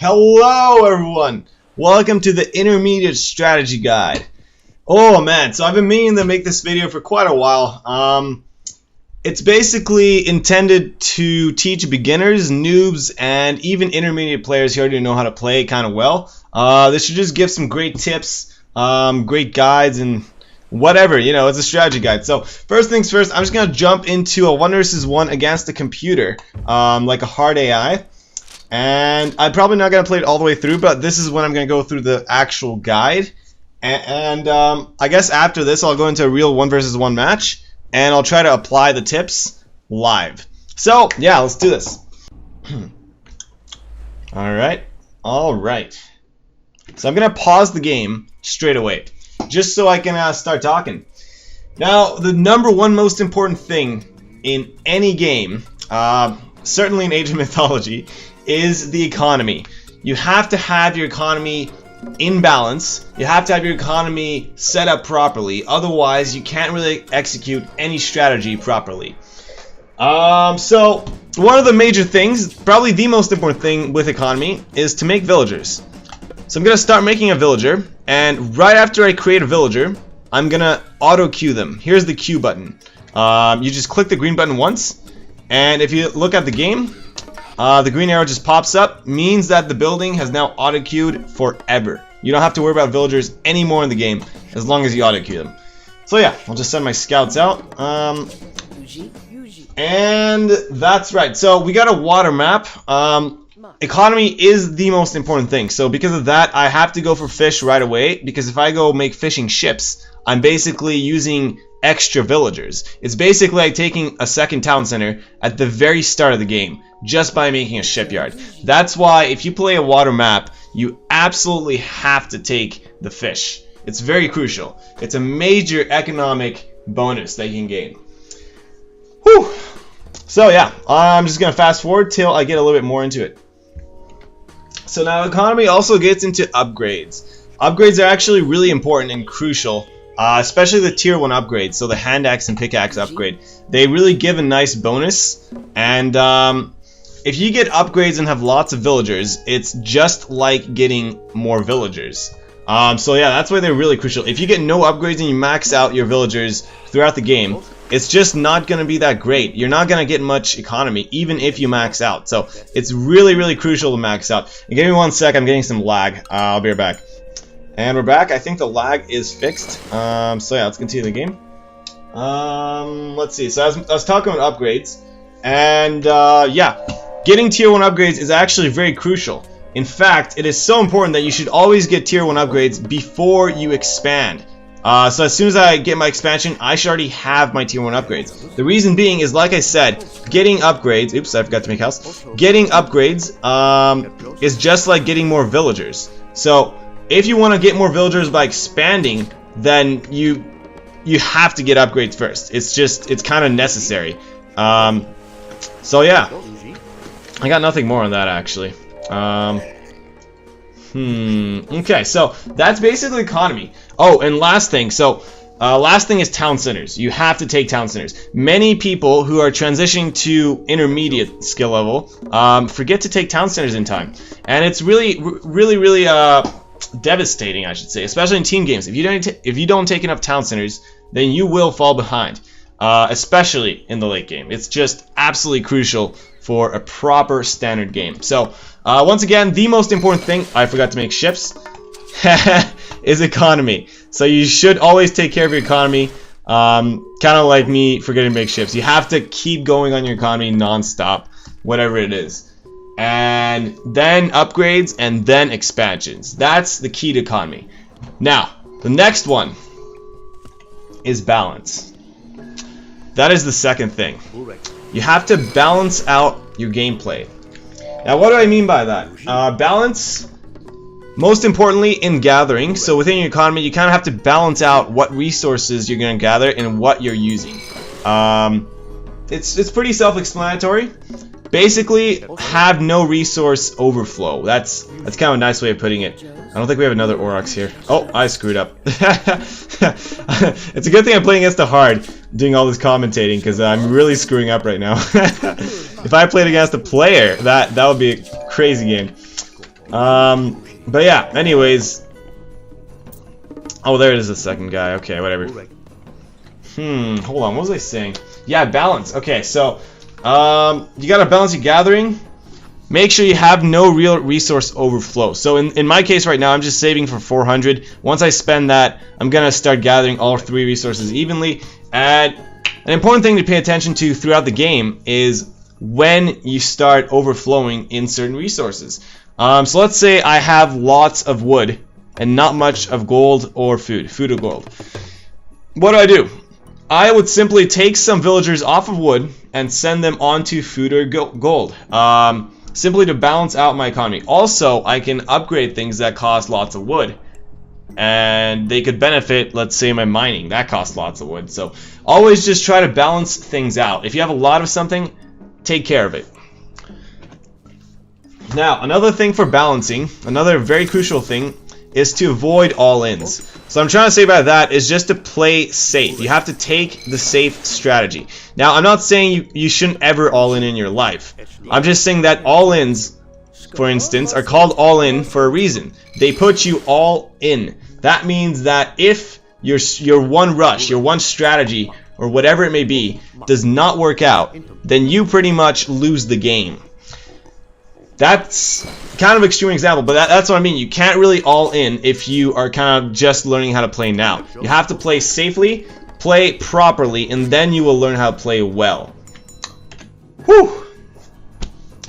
Hello everyone! Welcome to the Intermediate Strategy Guide. Oh man, so I've been meaning to make this video for quite a while. It's basically intended to teach beginners, noobs, and even intermediate players who already know how to play kind of well. This should just give some great tips, great guides, and whatever, you know, it's a strategy guide. So first things first, I'm just going to jump into a 1 versus 1 against the computer, like a hard AI. And I'm probably not going to play it all the way through, but this is when I'm going to go through the actual guide. And I guess after this, I'll go into a real 1 versus 1 match, and I'll try to apply the tips live. So, yeah, let's do this. Alright. So I'm going to pause the game straight away, just so I can start talking. Now, the number one most important thing in any game, certainly in Age of Mythology, is the economy. You have to have your economy in balance. You have to have your economy set up properly. Otherwise, you can't really execute any strategy properly. So one of the major things, probably the most important thing with economy, is to make villagers. So I'm gonna start making a villager, and right after I create a villager, I'm gonna auto queue them. Here's the queue button. You just click the green button once, and if you look at the game, the green arrow just pops up, means that the building has now auto-queued forever. You don't have to worry about villagers anymore in the game, as long as you auto-queue them. So yeah, I'll just send my scouts out. And that's right. So we got a water map. Economy is the most important thing. So because of that, I have to go for fish right away, because if I go make fishing ships, I'm basically using extra villagers. It's basically like taking a second town center at the very start of the game, just by making a shipyard. That's why if you play a water map, you absolutely have to take the fish. It's very crucial. It's a major economic bonus that you can gain. Whew. So yeah, I'm just gonna fast forward till I get a little bit more into it. So now economy also gets into upgrades. Upgrades are actually really important and crucial. Especially the tier 1 upgrades, so the hand axe and pickaxe upgrade. They really give a nice bonus, and if you get upgrades and have lots of villagers, it's just like getting more villagers. So yeah, that's why they're really crucial. If you get no upgrades and you max out your villagers throughout the game, it's just not going to be that great. You're not going to get much economy, even if you max out. So it's really, really crucial to max out. And give me 1 sec, I'm getting some lag. I'll be right back. And we're back. I think the lag is fixed. So yeah, let's continue the game. Let's see. So I was talking about upgrades, and yeah, getting tier 1 upgrades is actually very crucial. In fact, it is so important that you should always get tier 1 upgrades before you expand. So as soon as I get my expansion, I should already have my tier 1 upgrades. The reason being is, like I said, getting upgrades. Oops, I forgot to make house. Getting upgrades is just like getting more villagers. So if you want to get more villagers by expanding, then you have to get upgrades first. It's kind of necessary. So yeah, I got nothing more on that actually. Okay, so that's basically economy. Oh, and last thing. So last thing is town centers. You have to take town centers. Many people who are transitioning to intermediate skill level forget to take town centers in time, and it's really devastating, I should say, especially in team games. If you don't take enough town centers, then you will fall behind, especially in the late game. It's just absolutely crucial for a proper standard game. So once again, the most important thing, I forgot to make ships, is economy. So you should always take care of your economy, kind of like me forgetting to make ships. You have to keep going on your economy non-stop, whatever it is. And then upgrades, and then expansions. That's the key to economy. Now, the next one is balance. That is the second thing. You have to balance out your gameplay. Now, what do I mean by that? Balance, most importantly, in gathering. So within your economy, you kind of have to balance out what resources you're going to gather and what you're using. It's pretty self-explanatory. Basically, have no resource overflow. That's kind of a nice way of putting it. I don't think we have another Aurochs here. Oh, I screwed up. It's a good thing I'm playing against the hard, doing all this commentating, because I'm really screwing up right now. If I played against a player, that would be a crazy game. But yeah, anyways. Oh, there it is, the second guy. Okay, whatever. Hold on, what was I saying? Yeah, balance. Okay, so, you gotta balance your gathering. Make sure you have no real resource overflow. So in my case right now, I'm just saving for 400. Once I spend that, I'm gonna start gathering all 3 resources evenly. And an important thing to pay attention to throughout the game is when you start overflowing in certain resources. So let's say I have lots of wood and not much of gold or food or gold. What do? I would simply take some villagers off of wood and send them onto food or gold. Simply to balance out my economy. Also, I can upgrade things that cost lots of wood. And they could benefit, let's say, my mining. That costs lots of wood. So, always just try to balance things out. If you have a lot of something, take care of it. Now, another thing for balancing, another very crucial thing, is to avoid all-ins. So I'm trying to say by that is just to play safe. You have to take the safe strategy. Now, I'm not saying you shouldn't ever all-in in your life. I'm just saying that all-ins, for instance, are called all-in for a reason. They put you all in. That means that if your one rush, your one strategy, or whatever it may be, does not work out, then you pretty much lose the game. That's kind of an extreme example, but that's what I mean. You can't really all in if you are kind of just learning how to play now. You have to play safely, play properly, and then you will learn how to play well. Whew.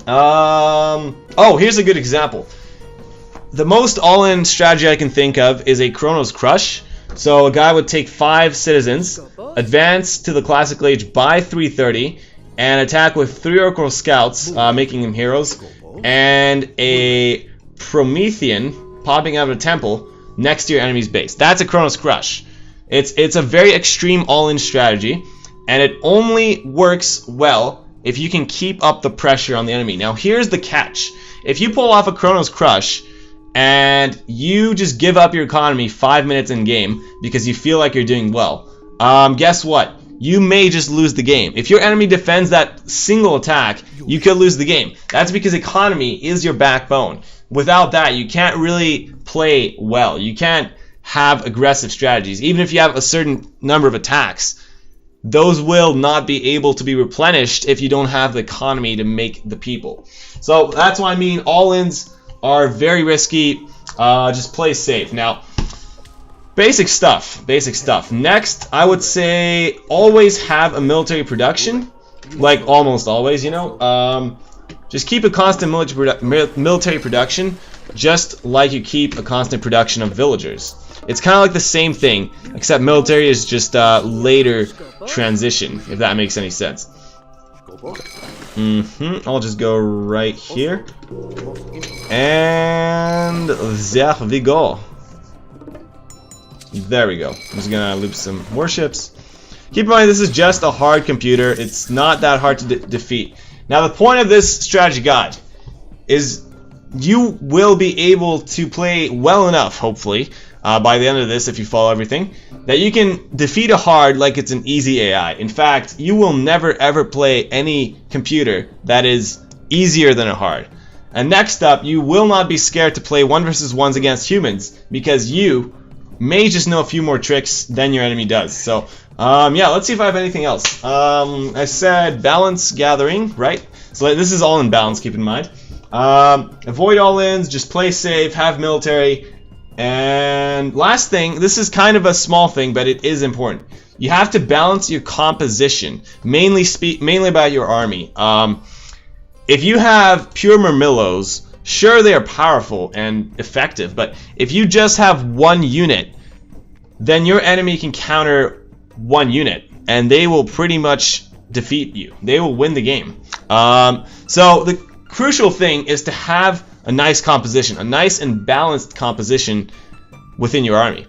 Oh, here's a good example. The most all-in strategy I can think of is a Kronos Crush. So a guy would take 5 citizens, advance to the classical age by 330, and attack with 3 Oracle Scouts, making them heroes, and a Promethean popping out of a temple next to your enemy's base. That's a Kronos Crush. It's a very extreme all-in strategy, and it only works well if you can keep up the pressure on the enemy. Now here's the catch. If you pull off a Kronos Crush and you just give up your economy 5 minutes in game because you feel like you're doing well, guess what? You may just lose the game. If your enemy defends that single attack, you could lose the game. That's because economy is your backbone. Without that, you can't really play well. You can't have aggressive strategies. Even if you have a certain number of attacks, those will not be able to be replenished if you don't have the economy to make the people. So that's why I mean all-ins are very risky. Just play safe. Now, basic stuff. Next, I would say always have a military production. Like almost always, you know. Just keep a constant military production, just like you keep a constant production of villagers. It's kind of like the same thing, except military is just a later transition, if that makes any sense. I'll just go right here. And there we go. There we go. I'm just gonna loop some warships. Keep in mind this is just a hard computer. It's not that hard to defeat. Now the point of this strategy guide is you will be able to play well enough, hopefully, by the end of this, if you follow everything, that you can defeat a hard like it's an easy AI. In fact, you will never ever play any computer that is easier than a hard. And next up, you will not be scared to play 1 versus 1s against humans, because you may just know a few more tricks than your enemy does. So, yeah, let's see if I have anything else. I said balance gathering, right? So this is all in balance, keep in mind. Avoid all-ins, just play safe, have military. And last thing, this is kind of a small thing, but it is important. You have to balance your composition, mainly about your army. If you have pure Murmillos, sure they are powerful and effective, but if you just have 1 unit, then your enemy can counter 1 unit, and they will pretty much defeat you. They will win the game. So the crucial thing is to have a nice composition, a nice and balanced composition within your army.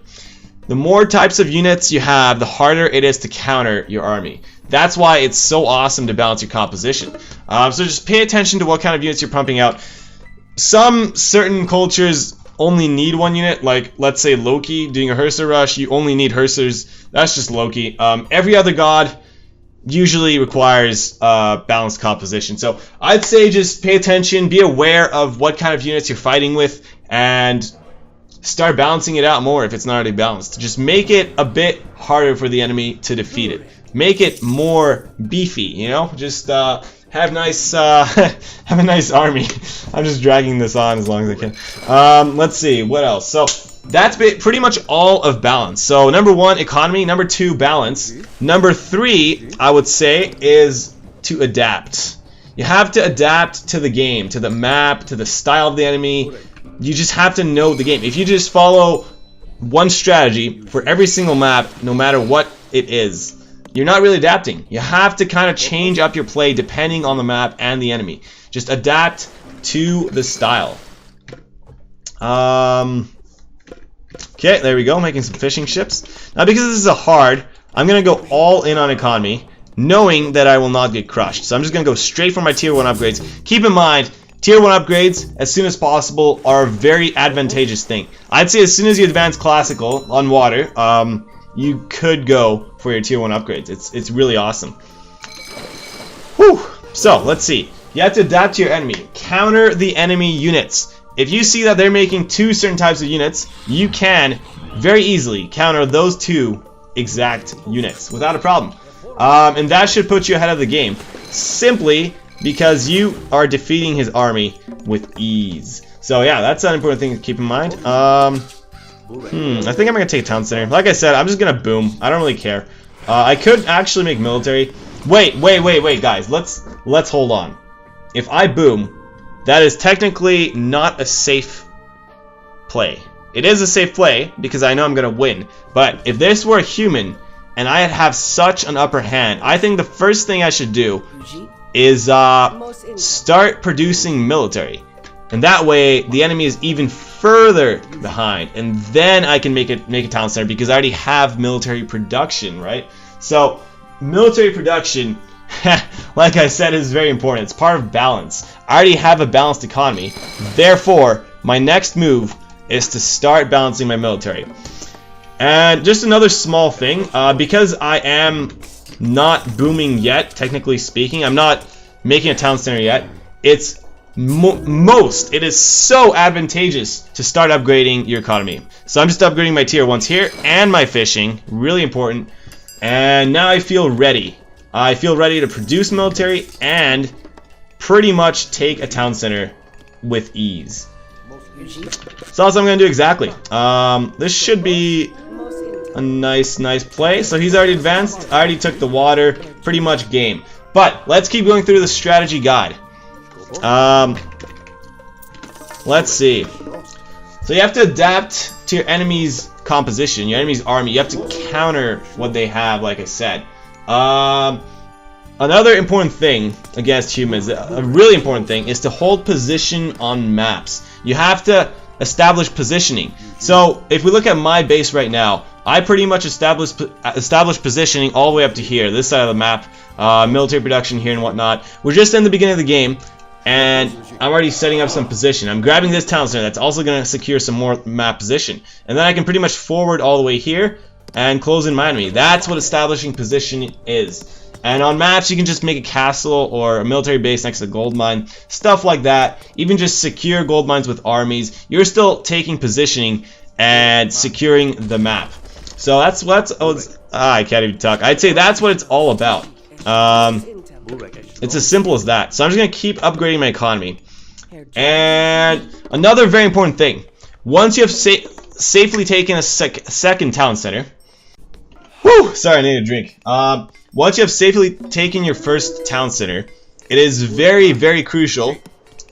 The more types of units you have, the harder it is to counter your army. That's why it's so awesome to balance your composition. So just pay attention to what kind of units you're pumping out. Some certain cultures only need 1 unit, like let's say Loki doing a Herser rush, you only need Hersers. That's just Loki. Every other god usually requires balanced composition. So I'd say just pay attention, be aware of what kind of units you're fighting with, and start balancing it out more if it's not already balanced. Just make it a bit harder for the enemy to defeat it. Make it more beefy, you know? Just have nice have a nice army. I'm just dragging this on as long as I can. Let's see, what else? So that's pretty much all of balance. So number 1, economy. Number 2, balance. Number 3, I would say, is to adapt. You have to adapt to the game, to the map, to the style of the enemy. You just have to know the game. If you just follow one strategy for every single map, no matter what it is, you're not really adapting. You have to kind of change up your play depending on the map and the enemy. Just adapt to the style. Okay, there we go, making some fishing ships. Now, because this is a hard, I'm going to go all in on economy, knowing that I will not get crushed. So I'm just going to go straight for my tier 1 upgrades. Keep in mind, tier 1 upgrades, as soon as possible, are a very advantageous thing. I'd say as soon as you advance classical on water, you could go for your tier 1 upgrades. It's really awesome. Whew. So, let's see. You have to adapt to your enemy. Counter the enemy units. If you see that they're making 2 certain types of units, you can very easily counter those 2 exact units without a problem. And that should put you ahead of the game, simply because you are defeating his army with ease. So yeah, that's an important thing to keep in mind. I think I'm gonna take a town center. Like I said, I'm just gonna boom. I don't really care. I could actually make military. Wait, guys. Let's hold on. If I boom, that is technically not a safe play. It is a safe play because I know I'm gonna win. But if this were a human and I have such an upper hand, I think the first thing I should do is start producing military. And that way the enemy is even further behind, and then I can make a town center because I already have military production, right? So military production, like I said, is very important. It's part of balance. I already have a balanced economy. Therefore, my next move is to start balancing my military. And just another small thing, because I am not booming yet, technically speaking, I'm not making a town center yet, it is so advantageous to start upgrading your economy. So I'm just upgrading my tier 1s here and my fishing, really important. And now I feel ready. I feel ready to produce military and pretty much take a town center with ease. So that's what I'm going to do exactly. This should be a nice play. So he's already advanced. I already took the water. Pretty much game. But let's keep going through the strategy guide. Let's see. So you have to adapt to your enemy's composition, your enemy's army. You have to counter what they have, like I said. Another important thing against humans, a really important thing, is to hold position on maps. You have to establish positioning. So if we look at my base right now, I pretty much established positioning all the way up to here, this side of the map, military production here and whatnot. We're just in the beginning of the game, and I'm already setting up some position. I'm grabbing this town center that's also going to secure some more map position. And then I can pretty much forward all the way here and close in my enemy. That's what establishing position is. And on maps, you can just make a castle or a military base next to a gold mine, stuff like that. Even just secure gold mines with armies. You're still taking positioning and securing the map. So that's I can't even talk. I'd say that's what it's all about. It's as simple as that. So I'm just going to keep upgrading my economy. And another very important thing. Once you have safely taken a second town center. Whew! Sorry, I need a drink. Once you have safely taken your first town center, it is very crucial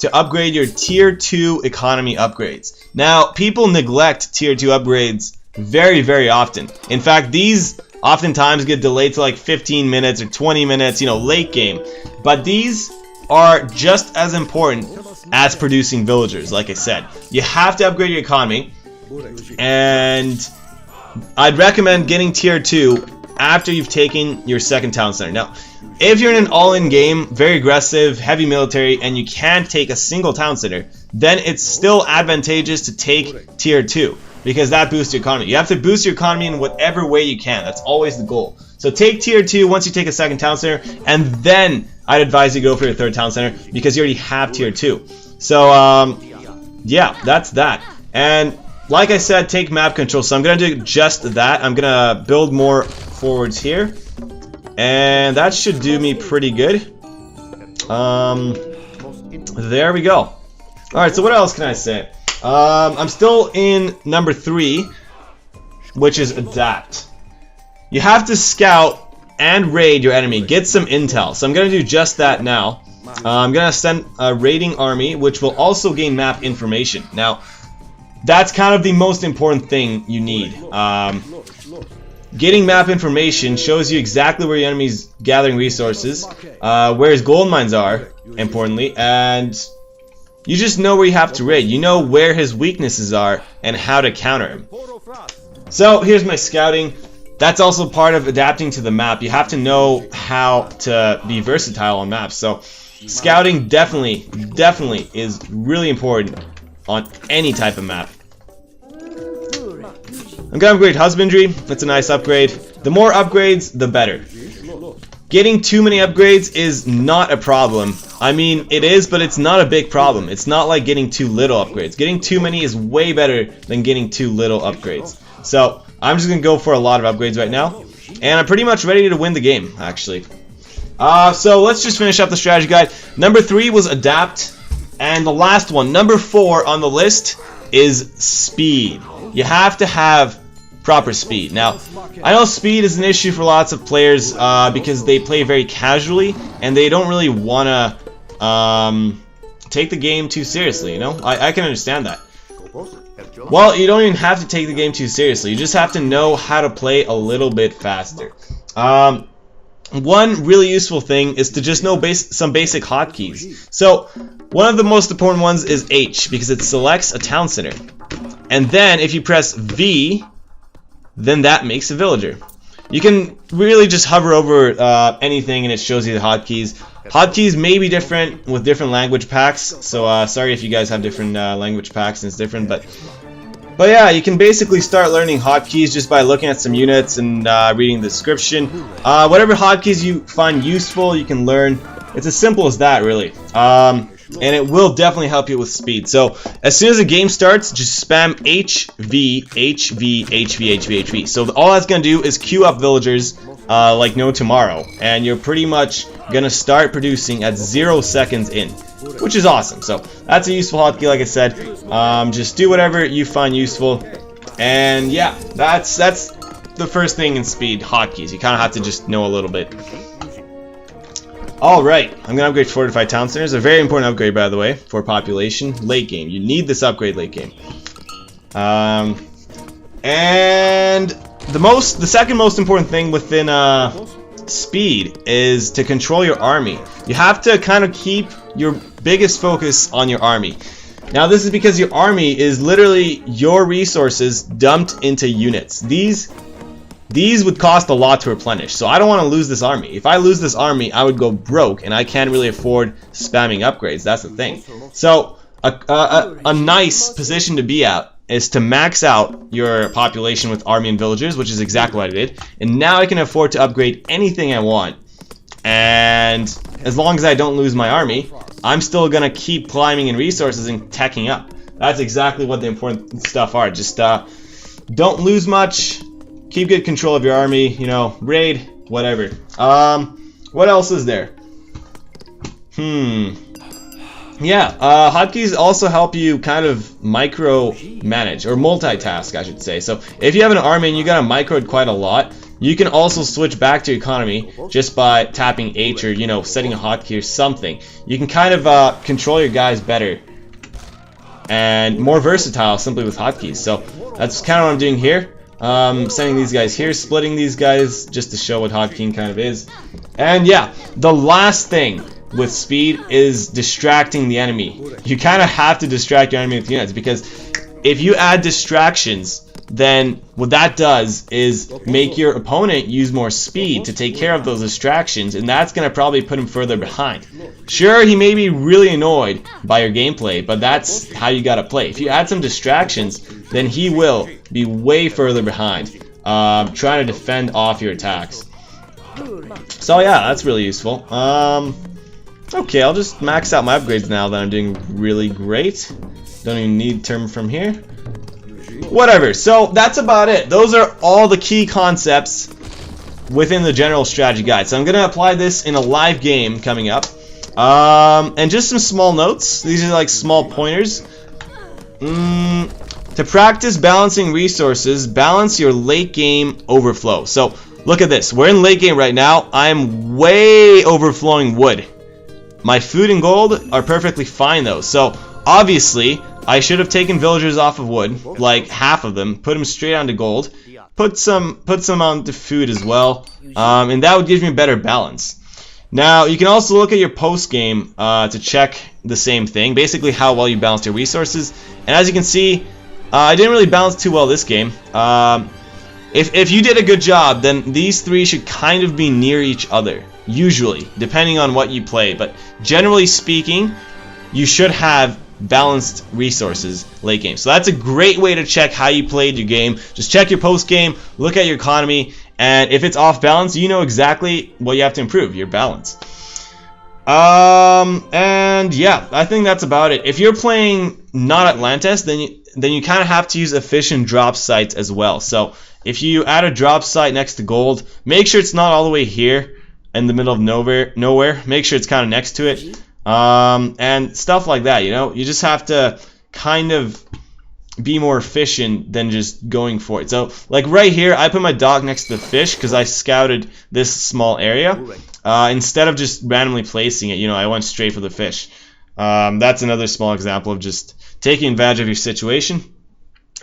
to upgrade your tier 2 economy upgrades. Now, people neglect tier 2 upgrades very often. In fact, these oftentimes get delayed to like 15 minutes or 20 minutes, you know, late game. But these are just as important as producing villagers, like I said. You have to upgrade your economy, and I'd recommend getting tier 2 after you've taken your second town center. Now, if you're in an all-in game, very aggressive, heavy military, and you can't take a single town center, then it's still advantageous to take tier 2, because that boosts your economy. You have to boost your economy in whatever way you can. That's always the goal. So take tier 2 once you take a second town center, and then I'd advise you go for your third town center because you already have tier 2. So yeah, that's that. And like I said, take map control. So I'm gonna do just that. I'm gonna build more forwards here, and that should do me pretty good. There we go. Alright, so what else can I say? I'm still in number 3, which is adapt. You have to scout and raid your enemy, get some intel. So I'm gonna do just that now. I'm gonna send a raiding army, which will also gain map information. Now, that's kind of the most important thing you need. Getting map information shows you exactly where your enemy's gathering resources, where his gold mines are, importantly, and you just know where you have to raid. You know where his weaknesses are and how to counter him. So here's my scouting. That's also part of adapting to the map. You have to know how to be versatile on maps. So scouting definitely is really important on any type of map. I'm gonna upgrade husbandry. That's a nice upgrade. The more upgrades, the better. Getting too many upgrades is not a problem. I mean, it is, but it's not a big problem. It's not like getting too little upgrades. Getting too many is way better than getting too little upgrades. So I'm just gonna go for a lot of upgrades right now, and I'm pretty much ready to win the game, actually. So let's just finish up the strategy guide. Number 3 was adapt, and the last one, number 4 on the list, is speed. You have to have proper speed. Now, I know speed is an issue for lots of players because they play very casually and they don't really want to take the game too seriously, you know? I can understand that. Well, you don't even have to take the game too seriously. You just have to know how to play a little bit faster. One really useful thing is to just know some basic hotkeys. So, one of the most important ones is H because it selects a town center. And then if you press V, then that makes a villager. You can really just hover over anything and it shows you the hotkeys. Hotkeys may be different with different language packs, so sorry if you guys have different language packs and it's different, but yeah, you can basically start learning hotkeys just by looking at some units and reading the description. Whatever hotkeys you find useful, you can learn. It's as simple as that, really. And it will definitely help you with speed. So as soon as the game starts, just spam HV, HV, HV, HV, HV. So all that's gonna do is queue up villagers like no tomorrow, and you're pretty much gonna start producing at 0 seconds in, which is awesome. So that's a useful hotkey, like I said. Just do whatever you find useful, and yeah, that's the first thing in speed, hotkeys. You kind of have to just know a little bit. Alright, I'm gonna upgrade fortified town centers. A very important upgrade, by the way, for population. Late game. You need this upgrade late game. And the second most important thing within speed is to control your army. You have to kind of keep your biggest focus on your army. Now this is because your army is literally your resources dumped into units. These would cost a lot to replenish, so I don't want to lose this army. If I lose this army, I would go broke, and I can't really afford spamming upgrades. That's the thing. So a nice position to be at is to max out your population with army and villagers, which is exactly what I did. And now I can afford to upgrade anything I want. And as long as I don't lose my army, I'm still gonna keep climbing in resources and teching up. That's exactly what the important stuff are. Just don't lose much. Keep good control of your army, you know, raid, whatever. What else is there? Yeah, hotkeys also help you kind of micro-manage, or multitask, I should say. So, if you have an army and you gotta micro it quite a lot, you can also switch back to economy just by tapping H or, you know, setting a hotkey or something. You can kind of control your guys better and more versatile simply with hotkeys. So, that's kind of what I'm doing here. Sending these guys here, splitting these guys just to show what hotkeying kind of is. And yeah, the last thing with speed is distracting the enemy. You kind of have to distract your enemy with units, because if you add distractions, then what that does is make your opponent use more speed to take care of those distractions, and that's going to probably put him further behind. Sure, he may be really annoyed by your gameplay, but that's how you gotta play. If you add some distractions, then he will be way further behind, trying to defend off your attacks. So yeah, that's really useful. Okay, I'll just max out my upgrades now that I'm doing really great. Don't even need term from here. Whatever, so that's about it. Those are all the key concepts within the general strategy guide. So I'm going to apply this in a live game coming up. And just some small notes. These are like small pointers. To practice balancing resources, balance your late game overflow. So look at this. We're in late game right now. I'm way overflowing wood. My food and gold are perfectly fine though. So obviously I should have taken villagers off of wood, like half of them, put them straight onto gold, put some onto food as well, and that would give me a better balance. Now you can also look at your post game to check the same thing, basically how well you balanced your resources. And as you can see, I didn't really balance too well this game. If you did a good job, then these three should kind of be near each other, usually, depending on what you play. But generally speaking, you should have balanced resources late game. So that's a great way to check how you played your game. Just check your post game, look at your economy, and if it's off balance, you know exactly what you have to improve, your balance. And yeah, I think that's about it. If you're playing not Atlantis, then you kind of have to use efficient drop sites as well. So if you add a drop site next to gold, make sure it's not all the way here in the middle of nowhere. Make sure it's kind of next to it. And stuff like that, you know, you just have to kind of be more efficient than just going for it. So like right here, I put my dock next to the fish because I scouted this small area. Instead of just randomly placing it, you know, I went straight for the fish. That's another small example of just taking advantage of your situation.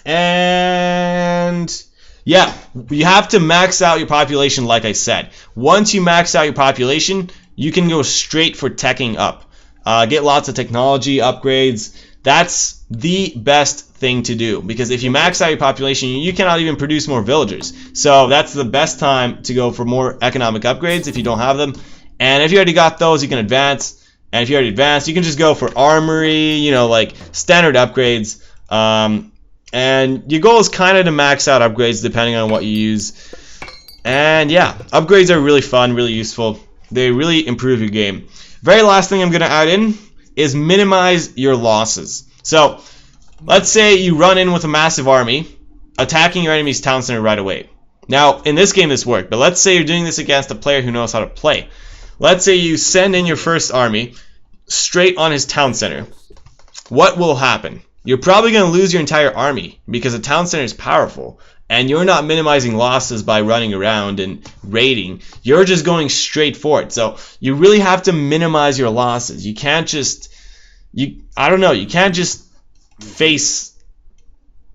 And yeah, you have to max out your population like I said. Once you max out your population, you can go straight for teching up. Get lots of technology upgrades. That's the best thing to do, because if you max out your population, you cannot even produce more villagers. So that's the best time to go for more economic upgrades if you don't have them. And if you already got those, you can advance. And if you already advanced, you can just go for armory, you know, like standard upgrades. And your goal is kind of to max out upgrades depending on what you use. And yeah, upgrades are really fun, really useful. They really improve your game. Very last thing I'm going to add in is minimize your losses. So let's say you run in with a massive army, attacking your enemy's town center right away. Now, in this game this worked, but let's say you're doing this against a player who knows how to play. Let's say you send in your first army straight on his town center. What will happen? You're probably going to lose your entire army because the town center is powerful. And you're not minimizing losses by running around and raiding. You're just going straight for it. So you really have to minimize your losses. You can't just, you can't just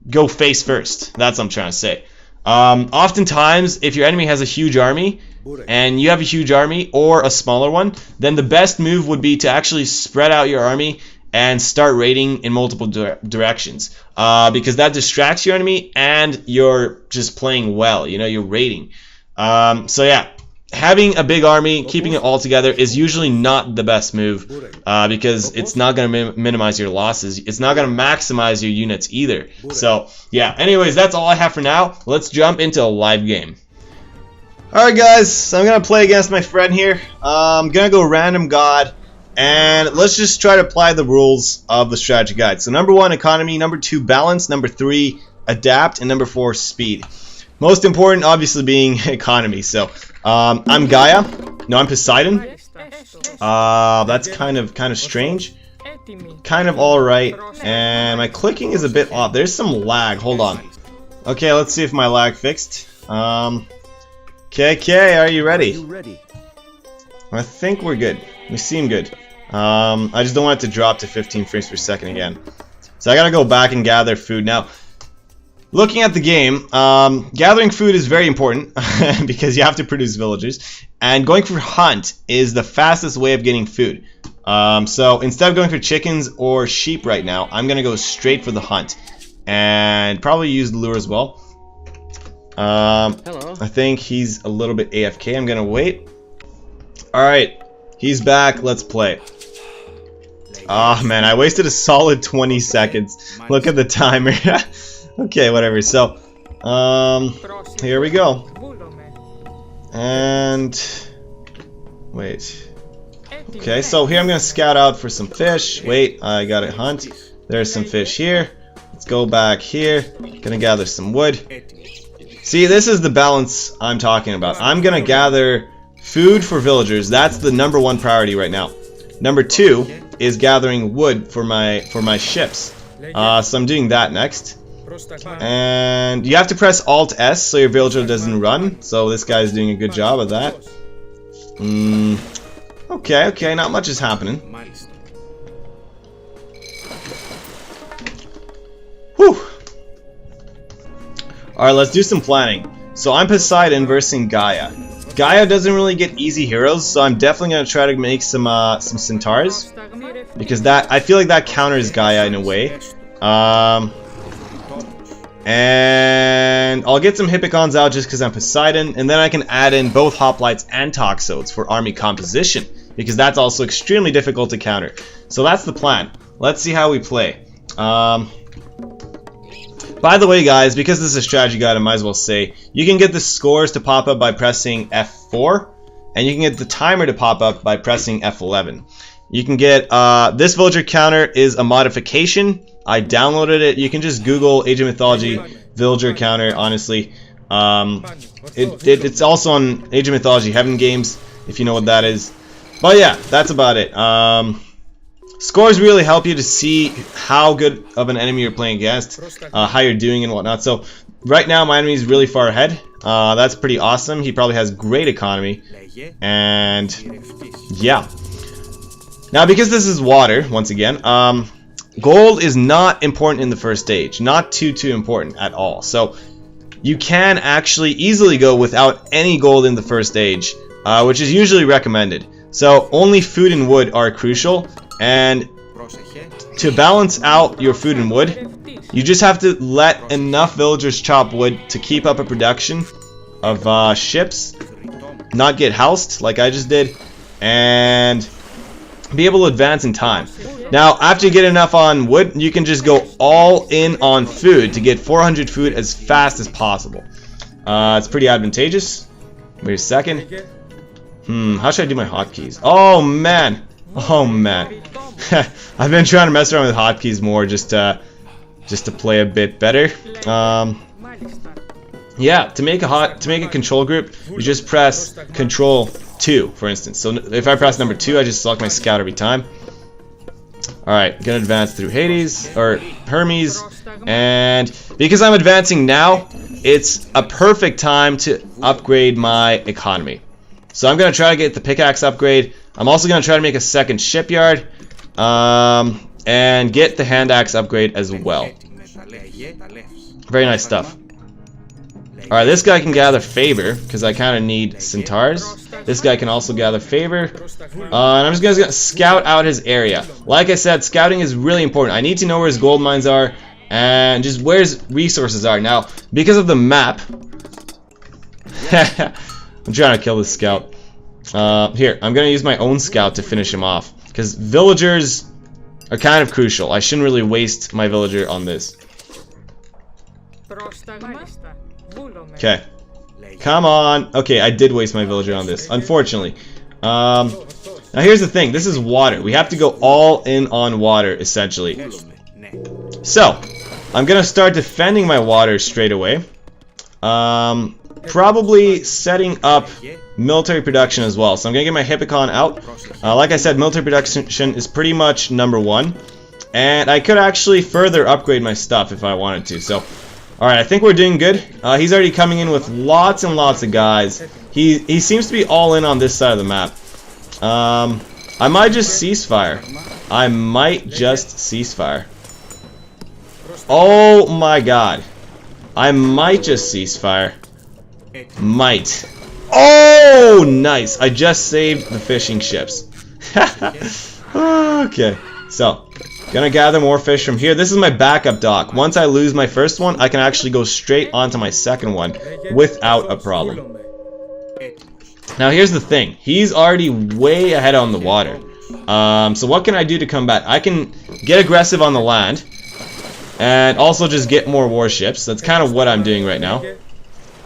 go face first. That's what I'm trying to say. Oftentimes, if your enemy has a huge army, and you have a huge army or a smaller one, then the best move would be to actually spread out your army and start raiding in multiple directions, because that distracts your enemy and you're just playing well, you know, you're raiding. So yeah, having a big army, keeping it all together is usually not the best move, because it's not going to minimize your losses. It's not going to maximize your units either. So yeah, anyways, that's all I have for now. Let's jump into a live game. Alright guys, so I'm going to play against my friend here. I'm going to go random god. And let's just try to apply the rules of the strategy guide. So number 1, economy. Number 2, balance. Number 3, adapt. And number 4, speed. Most important, obviously, being economy. So I'm Gaia. No, I'm Poseidon. That's kind of strange. Kind of all right. And my clicking is a bit off. There's some lag. Hold on. Okay, let's see if my lag fixed. KK, are you ready? I think we're good. We seem good. I just don't want it to drop to 15 frames per second again. So I gotta go back and gather food. Now, looking at the game, gathering food is very important because you have to produce villagers. And going for hunt is the fastest way of getting food. So instead of going for chickens or sheep right now, I'm gonna go straight for the hunt. And probably use the lure as well. Hello. I think he's a little bit AFK. I'm gonna wait. Alright. He's back. Let's play. Oh man, I wasted a solid 20 seconds. Look at the timer. Okay, whatever. So, here we go. And wait. Okay, so here I'm gonna scout out for some fish. Wait, I gotta hunt. There's some fish here. Let's go back here. Gonna gather some wood. See, this is the balance I'm talking about. I'm gonna gather food for villagers. That's the #1 priority right now. #2 is gathering wood for my ships. So I'm doing that next. And you have to press Alt S so your villager doesn't run. So this guy's doing a good job of that. Okay, not much is happening. Whew. Alright, let's do some planning. So I'm Poseidon versus Gaia. Gaia doesn't really get easy heroes, so I'm definitely gonna try to make some centaurs, because that, I feel like that counters Gaia in a way. And I'll get some hippicons out just because I'm Poseidon, and then I can add in both hoplites and toxodes for army composition, because that's also extremely difficult to counter. So that's the plan. Let's see how we play. By the way, guys, because this is a strategy guide, I might as well say, you can get the scores to pop up by pressing F4, and you can get the timer to pop up by pressing F11. You can get, this villager counter is a modification. I downloaded it. You can just Google Age of Mythology villager counter, honestly. It's also on Age of Mythology Heaven Games, if you know what that is. But yeah, that's about it. Scores really help you to see how good of an enemy you're playing against, how you're doing and whatnot. So right now my enemy is really far ahead. That's pretty awesome. He probably has great economy. And yeah. Now because this is water, once again, gold is not important in the first stage. Not too important at all. So you can actually easily go without any gold in the first stage, which is usually recommended. So only food and wood are crucial. And to balance out your food and wood, you just have to let enough villagers chop wood to keep up a production of ships, not get housed like I just did, and be able to advance in time. Now, after you get enough on wood, you can just go all in on food to get 400 food as fast as possible. It's pretty advantageous. Wait a second. How should I do my hotkeys? Oh man! Oh man. I've been trying to mess around with hotkeys more just to play a bit better. Yeah, to make a control group, you just press Control 2, for instance. So if I press number 2, I just select my scout every time. Alright, gonna advance through Hades, or Hermes, and because I'm advancing now, it's a perfect time to upgrade my economy. So I'm gonna try to get the pickaxe upgrade. I'm also gonna try to make a second shipyard, and get the hand axe upgrade as well. Very nice stuff. Alright, this guy can gather favor, because I kind of need centaurs. This guy can also gather favor. And I'm just gonna scout out his area. Like I said, scouting is really important. I need to know where his gold mines are, and just where his resources are. Now, because of the map... I'm trying to kill this scout. Here, I'm gonna use my own scout to finish him off, because villagers are kind of crucial. I shouldn't really waste my villager on this. Okay, come on. Okay, I did waste my villager on this, unfortunately. Now here's the thing, this is water. We have to go all in on water, essentially. So, I'm gonna start defending my water straight away. Probably setting up military production as well. So I'm gonna get my hippicon out. Like I said, military production is pretty much #1, and I could actually further upgrade my stuff if I wanted to. So, all right, I think we're doing good. He's already coming in with lots and lots of guys. He seems to be all in on this side of the map. I might just ceasefire. I might just ceasefire. Oh my god. I might just ceasefire. Might. Oh, nice. I just saved the fishing ships. Okay. So, gonna gather more fish from here. This is my backup dock. Once I lose my first one, I can actually go straight onto my second one without a problem. Now, here's the thing. He's already way ahead on the water. So what can I do to combat? I can get aggressive on the land and also just get more warships. That's kind of what I'm doing right now.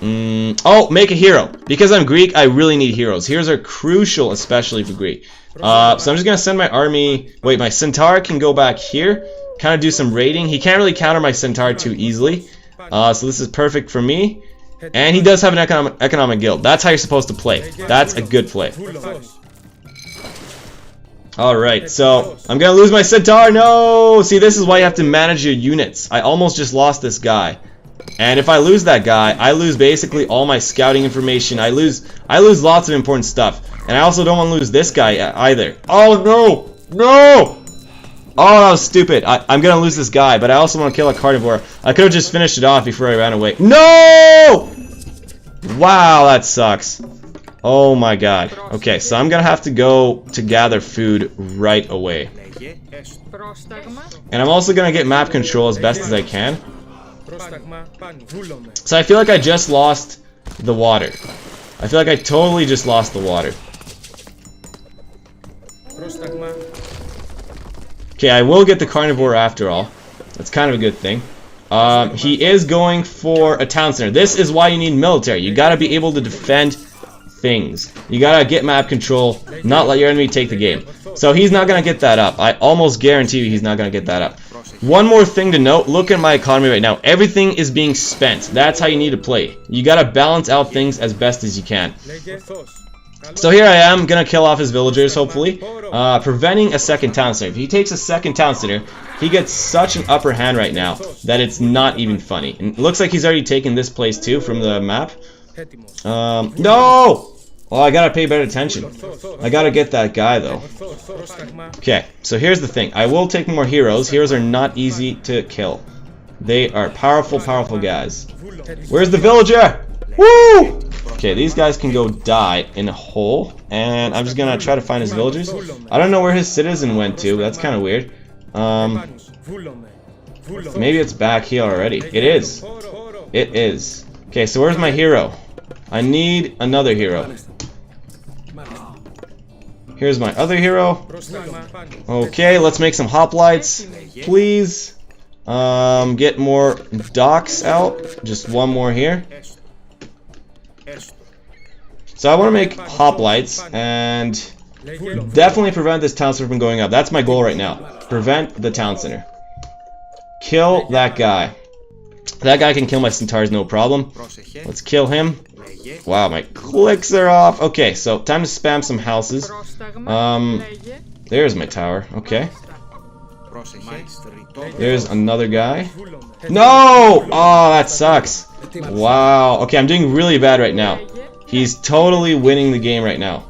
Oh, make a hero. Because I'm Greek, I really need heroes. Heroes are crucial, especially for Greek. So I'm just gonna send my army. Wait, my centaur can go back here, kind of do some raiding. He can't really counter my centaur too easily. So this is perfect for me. And he does have an economic guild. That's how you're supposed to play. That's a good play. Alright, so I'm gonna lose my centaur. No! See, this is why you have to manage your units. I almost just lost this guy. And if I lose that guy, I lose basically all my scouting information. I lose lots of important stuff. And I also don't want to lose this guy either. Oh no! No! Oh, that was stupid. I'm gonna lose this guy, but I also want to kill a carnivore. I could have just finished it off before I ran away. No! Wow, that sucks. Oh my god. Okay, so I'm gonna have to go to gather food right away. And I'm also gonna get map control as best as I can. So I feel like I just lost the water. I feel like I totally just lost the water. Okay, I will get the carnivore after all. That's kind of a good thing. He is going for a town center. This is why you need military. You gotta be able to defend things. You gotta get map control, not let your enemy take the game. So he's not gonna get that up. I almost guarantee you he's not gonna get that up. One more thing to note, look at my economy right now. Everything is being spent. That's how you need to play. You gotta balance out things as best as you can. So here I am, gonna kill off his villagers, hopefully. Preventing a second town center. If he takes a second town center, he gets such an upper hand right now that it's not even funny. And it looks like he's already taken this place too from the map. No! Oh, I gotta pay better attention. I gotta get that guy though. Okay, so here's the thing. I will take more heroes. Heroes are not easy to kill. They are powerful, powerful guys. Where's the villager? Woo! Okay, these guys can go die in a hole. And I'm just gonna try to find his villagers. I don't know where his citizen went to. That's kind of weird. Maybe it's back here already. It is. It is. Okay, so where's my hero? I need another hero. Here's my other hero. Okay, let's make some hoplites, please. Get more docks out. Just one more here. So I want to make hoplites and definitely prevent this town center from going up. That's my goal right now. Prevent the town center. Kill that guy. That guy can kill my centaurs, no problem. Let's kill him. Wow, my clicks are off. Okay, so time to spam some houses. There's my tower. Okay. There's another guy. No! Oh, that sucks. Wow. Okay, I'm doing really bad right now. He's totally winning the game right now.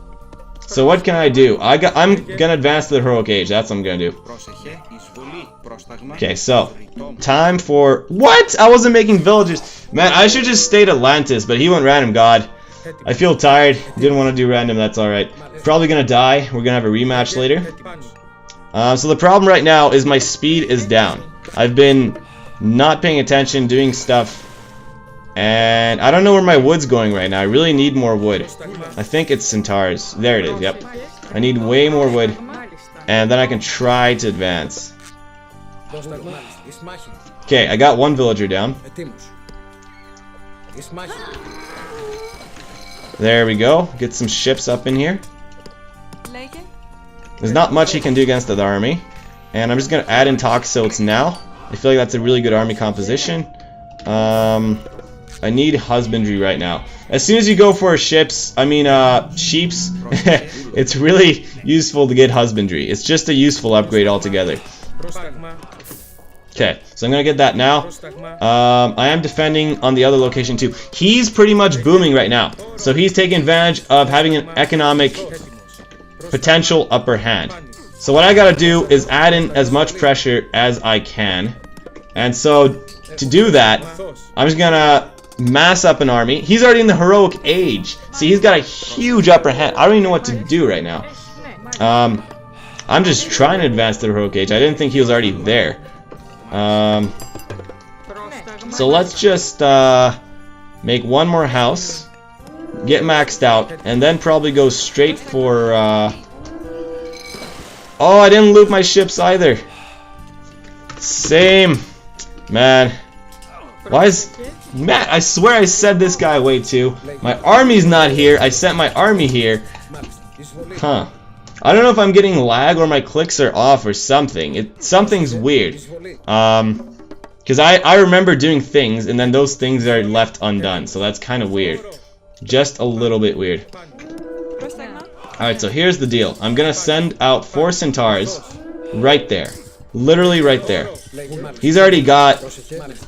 So what can I do? I'm gonna advance to the heroic age. That's what I'm gonna do. Okay, so time for what? I wasn't making villages. Man, I should just stayed Atlantis, but he went random god. I feel tired. Didn't want to do random. That's all right. Probably gonna die. We're gonna have a rematch later. So the problem right now is my speed is down. I've been not paying attention, doing stuff, and I don't know where my wood's going right now. I really need more wood. I think it's centaurs. There it is. Yep. I need way more wood, and then I can try to advance. Okay, I got one villager down. There we go. Get some ships up in here. There's not much he can do against the army. And I'm just going to add in toxotes now. I feel like that's a really good army composition. I need husbandry right now. As soon as you go for sheeps, it's really useful to get husbandry. It's just a useful upgrade altogether. Okay, so I'm gonna get that now. I am defending on the other location too. He's pretty much booming right now, so he's taking advantage of having an economic potential upper hand. So what I gotta do is add in as much pressure as I can, and so to do that, I'm just gonna mass up an army. He's already in the heroic age. See, he's got a huge upper hand. I don't even know what to do right now. I'm just trying to advance to the heroic age. I didn't think he was already there. So let's just make one more house, get maxed out, and then probably go straight for oh, I didn't loot my ships either. Same. Man. Why is Matt, I swear I sent this guy away too. My army's not here. I sent my army here. Huh. I don't know if I'm getting lag or my clicks are off or something. Something's weird. Because I remember doing things and then those things are left undone. So that's kind of weird. Just a little bit weird. Alright, so here's the deal. I'm gonna send out 4 centaurs right there. Literally right there. He's already got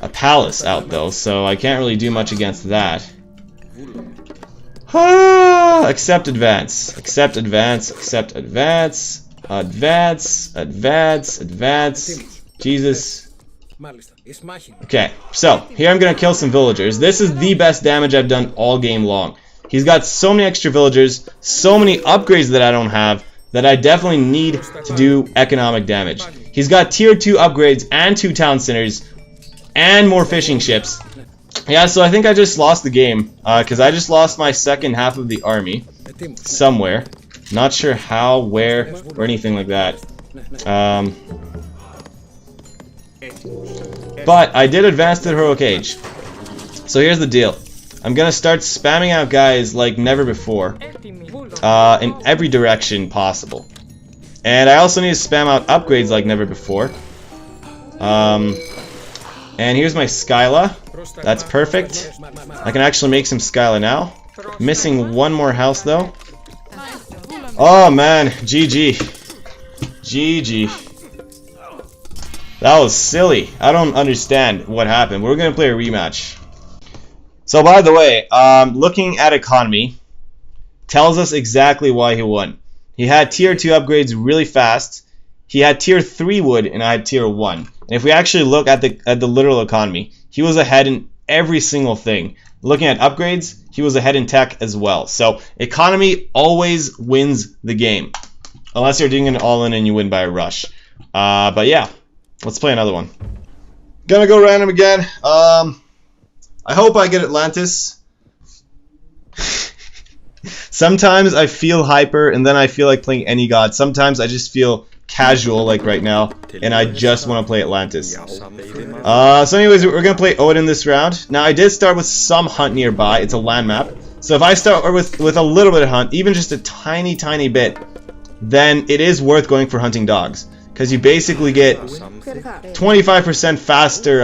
a palace out though, so I can't really do much against that. Accept advance. Accept advance. Accept advance. Advance. Advance. Advance. Jesus. Okay, so here I'm gonna kill some villagers. This is the best damage I've done all game long. He's got so many extra villagers, so many upgrades that I don't have, that I definitely need to do economic damage. He's got tier 2 upgrades and 2 town centers and more fishing ships. Yeah, so I think I just lost the game because I just lost my second half of the army somewhere. Not sure how, where, or anything like that. But I did advance to the heroic age. So here's the deal. I'm gonna start spamming out guys like never before. In every direction possible. And I also need to spam out upgrades like never before. And here's my Skyla. That's perfect. I can actually make some Skyla now. Missing one more house though. Oh man, GG. GG. That was silly. I don't understand what happened. We're gonna play a rematch. So by the way, looking at economy tells us exactly why he won. He had tier 2 upgrades really fast. He had tier 3 wood and I had tier 1. And if we actually look at the literal economy, he was ahead in every single thing. Looking at upgrades, he was ahead in tech as well. So economy always wins the game. Unless you're doing an all-in and you win by a rush. But yeah, let's play another one. Gonna go random again. I hope I get Atlantis. Sometimes I feel hyper and then I feel like playing any god. Sometimes I just feel casual like right now and I just want to play Atlantis. So anyways, we're going to play Odin this round. Now I did start with some hunt nearby. It's a land map. So if I start with a little bit of hunt, even just a tiny bit, then it is worth going for hunting dogs. Because you basically get 25% faster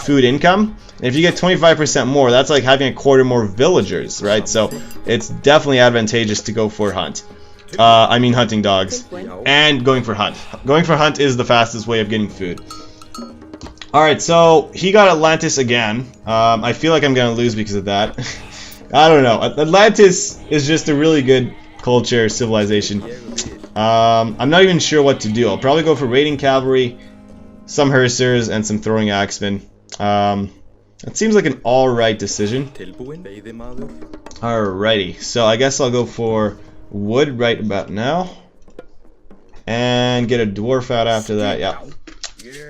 food income. And if you get 25% more, that's like having a quarter more villagers, right? So it's definitely advantageous to go for hunt. I mean hunting dogs. And going for hunt. Going for hunt is the fastest way of getting food. Alright, so he got Atlantis again. I feel like I'm going to lose because of that. I don't know. Atlantis is just a really good culture, civilization. I'm not even sure what to do. I'll probably go for raiding cavalry, some hersers, and some throwing axemen. It seems like an alright decision. Alrighty, so I guess I'll go for wood right about now. And get a dwarf out after that, yeah.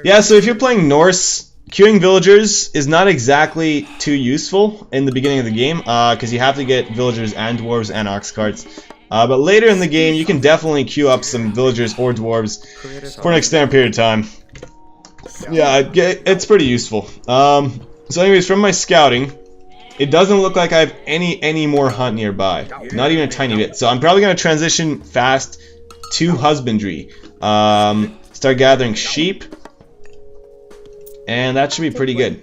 Yeah, so if you're playing Norse, queuing villagers is not exactly too useful in the beginning of the game, because you have to get villagers and dwarves and ox carts. But later in the game, you can definitely queue up some villagers or dwarves for an extended period of time. Yeah, it's pretty useful. So anyways, from my scouting, it doesn't look like I have any more hunt nearby. Not even a tiny bit. So I'm probably going to transition fast to husbandry. Start gathering sheep. And that should be pretty good.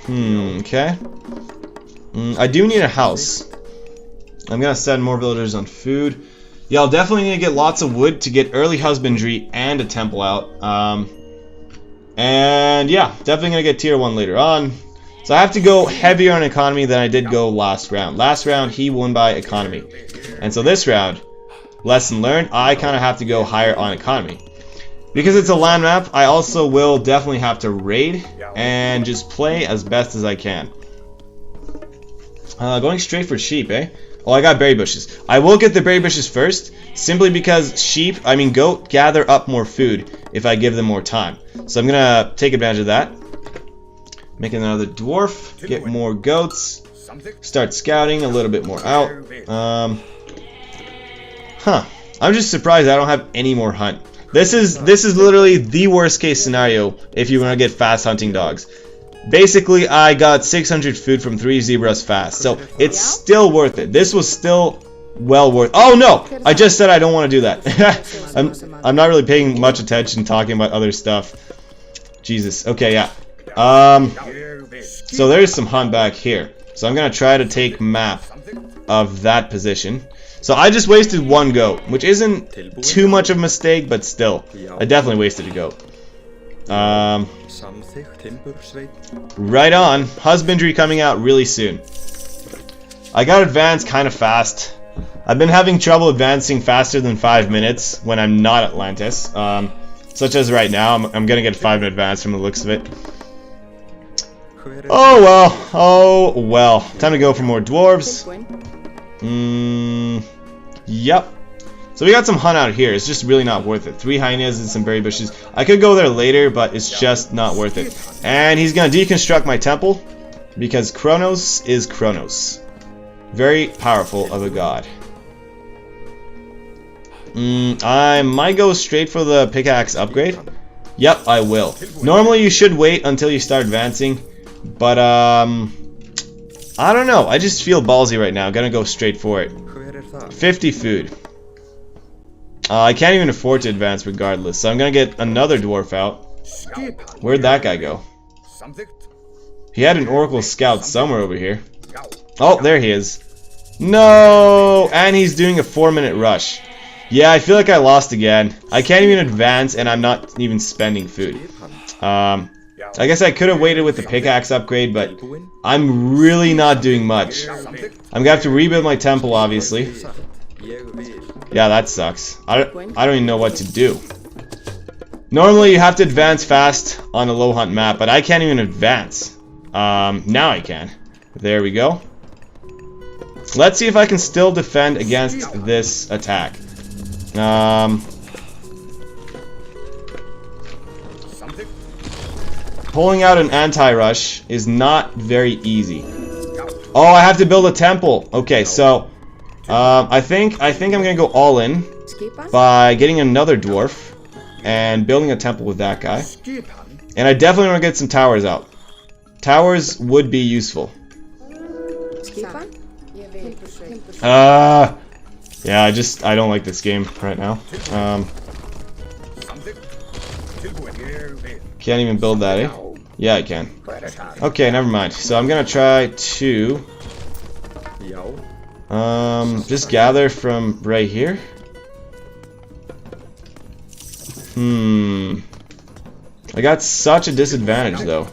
Okay. I do need a house. I'm going to send more villagers on food. Yeah, I'll definitely need to get lots of wood to get early husbandry and a temple out. And yeah, definitely going to get tier 1 later on. So I have to go heavier on economy than I did go last round. Last round, he won by economy. And so this round, lesson learned, I kind of have to go higher on economy. Because it's a land map, I also will definitely have to raid and just play as best as I can. Going straight for sheep, eh? Oh, I got berry bushes. I will get the berry bushes first, simply because goat gather up more food if I give them more time. So I'm gonna take advantage of that. Make another dwarf, get more goats, start scouting a little bit more out. I'm just surprised I don't have any more hunt. This is literally the worst case scenario if you want to get fast hunting dogs. basically I got 600 food from 3 zebras fast. So it's still worth it. This was still well worth. Oh no! I just said I don't want to do that. I'm not really paying much attention talking about other stuff. Jesus. Okay, yeah. So there's some hunt back here. So I'm gonna try to take map of that position. So I just wasted one goat, which isn't too much of a mistake, but still, I definitely wasted a goat. Right on. Husbandry coming out really soon. I got advanced kind of fast. I've been having trouble advancing faster than 5 minutes when I'm not Atlantis. Such as right now, I'm gonna get 5 in advance from the looks of it. Oh well, oh well. Time to go for more dwarves. Yep. So we got some hunt out here. It's just really not worth it. 3 hyenas and some berry bushes. I could go there later, but it's just not worth it. And he's gonna deconstruct my temple because Kronos is Kronos. Very powerful of a god. I might go straight for the pickaxe upgrade. Yep, I will. Normally you should wait until you start advancing, but I don't know. I just feel ballsy right now. I'm gonna go straight for it. 50 food. I can't even afford to advance regardless, so I'm gonna get another dwarf out. Where'd that guy go? He had an oracle scout somewhere over here. Oh, there he is. No! And he's doing a 4-minute rush. Yeah, I feel like I lost again. I can't even advance, and I'm not even spending food. I guess I could have waited with the pickaxe upgrade, but I'm really not doing much. I'm gonna have to rebuild my temple, obviously. Yeah, that sucks. I don't even know what to do. Normally, you have to advance fast on a low hunt map, but I can't even advance. Now I can. There we go. Let's see if I can still defend against this attack. Pulling out an anti-rush is not very easy. Oh, I have to build a temple. Okay, so I think I'm gonna go all in by getting another dwarf and building a temple with that guy. And I definitely want to get some towers out. Towers would be useful. Yeah, I don't like this game right now. Can't even build that, eh? Yeah, I can. Okay, never mind. So I'm gonna try to just gather from right here. I got such a disadvantage though.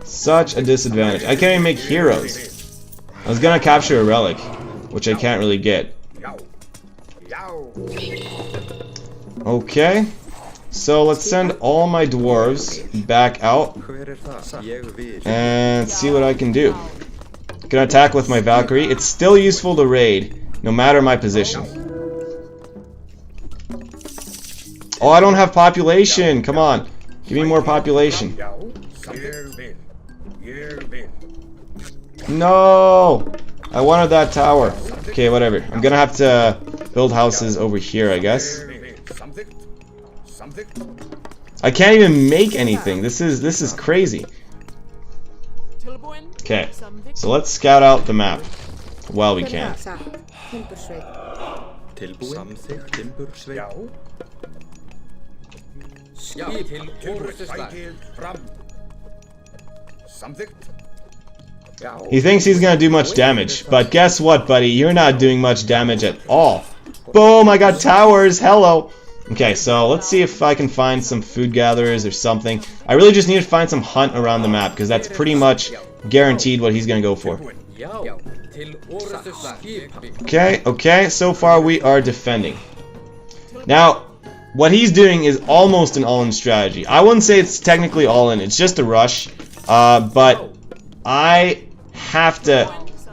Such a disadvantage. I can't even make heroes. I was gonna capture a relic, which I can't really get. Okay. So let's send all my dwarves back out and see what I can do. Gonna attack with my Valkyrie. It's still useful to raid, no matter my position. Oh, I don't have population. Come on. Give me more population. No! I wanted that tower. Okay, whatever. I'm gonna have to build houses over here, I guess. I can't even make anything. This is crazy. Okay, so let's scout out the map while we can. He thinks he's gonna do much damage, but guess what, buddy? You're not doing much damage at all. Boom! I got towers. Hello. Okay, so let's see if I can find some food gatherers or something. I really just need to find some hunt around the map, because that's pretty much guaranteed what he's gonna go for. Okay, so far we are defending. Now, what he's doing is almost an all-in strategy. I wouldn't say it's technically all-in, it's just a rush. But I have to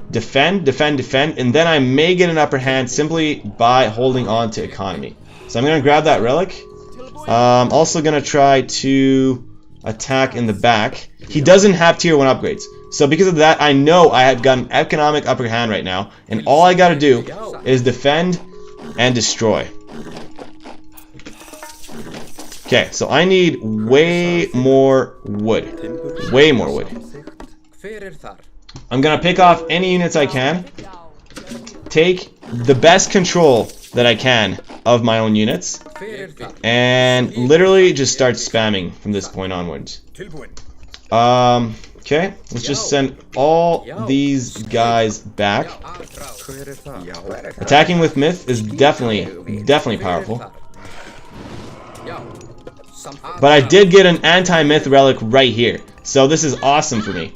defend, and then I may get an upper hand simply by holding on to economy. So I'm going to grab that relic. I'm also going to try to attack in the back. He doesn't have tier 1 upgrades. So because of that, I know I have got an economic upper hand right now. And all I got to do is defend and destroy. Okay, so I need way more wood. Way more wood. I'm gonna pick off any units I can. Take the best control that I can of my own units. And literally just start spamming from this point onwards. Okay, let's just send all these guys back. Attacking with myth is definitely powerful. But I did get an anti-myth relic right here, so this is awesome for me.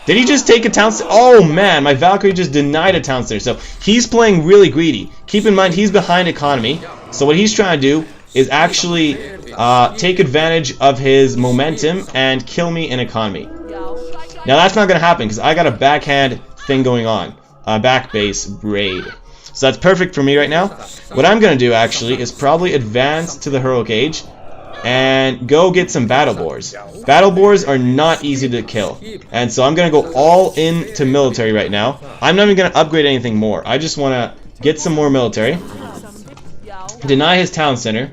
Did he just take a town center? Oh man, my Valkyrie just denied a town center. So he's playing really greedy. Keep in mind, he's behind economy. So what he's trying to do is actually take advantage of his momentum and kill me in economy. Now that's not going to happen because I got a backhand thing going on. A back base raid. So that's perfect for me right now. What I'm going to do actually is probably advance to the heroic age and go get some battle boars. Battle boars are not easy to kill. And so I'm going to go all into military right now. I'm not even going to upgrade anything more. I just want to get some more military. Deny his town center.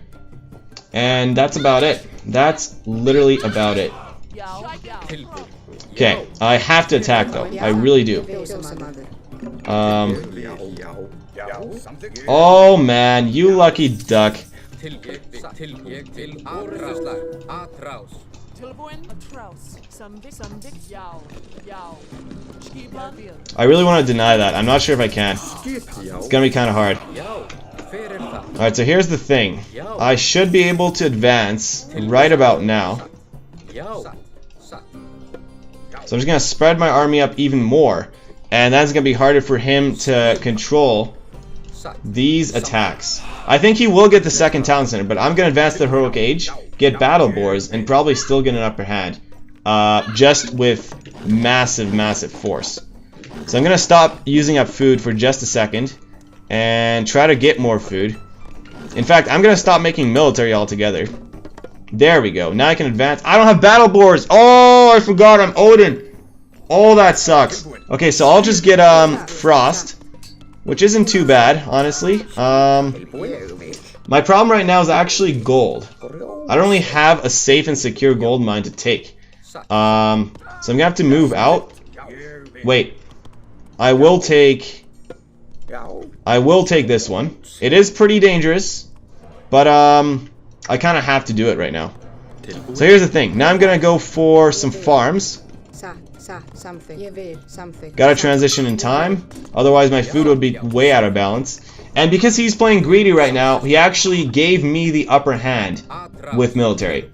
And that's about it. That's literally about it. Okay, I have to attack though. I really do. Oh man, you lucky duck. I really want to deny that. I'm not sure if I can. It's gonna be kind of hard. Alright, so here's the thing. I should be able to advance right about now. So I'm just going to spread my army up even more. And that's going to be harder for him to control these attacks. I think he will get the second town center, but I'm going to advance the heroic age, get battle boars, and probably still get an upper hand. Just with massive force. So I'm going to stop using up food for just a second and try to get more food. In fact, I'm going to stop making military altogether. There we go. Now I can advance. I don't have battle boars. Oh, I forgot I'm Odin. Oh, that sucks. Okay, so I'll just get frost, which isn't too bad, honestly. My problem right now is actually gold. I don't really have a safe and secure gold mine to take. So I'm gonna have to move out. Wait. I will take this one. It is pretty dangerous, but I kind of have to do it right now. So here's the thing. Now I'm gonna go for some farms. Gotta transition in time. Otherwise my food would be way out of balance. And because he's playing greedy right now, he actually gave me the upper hand with military.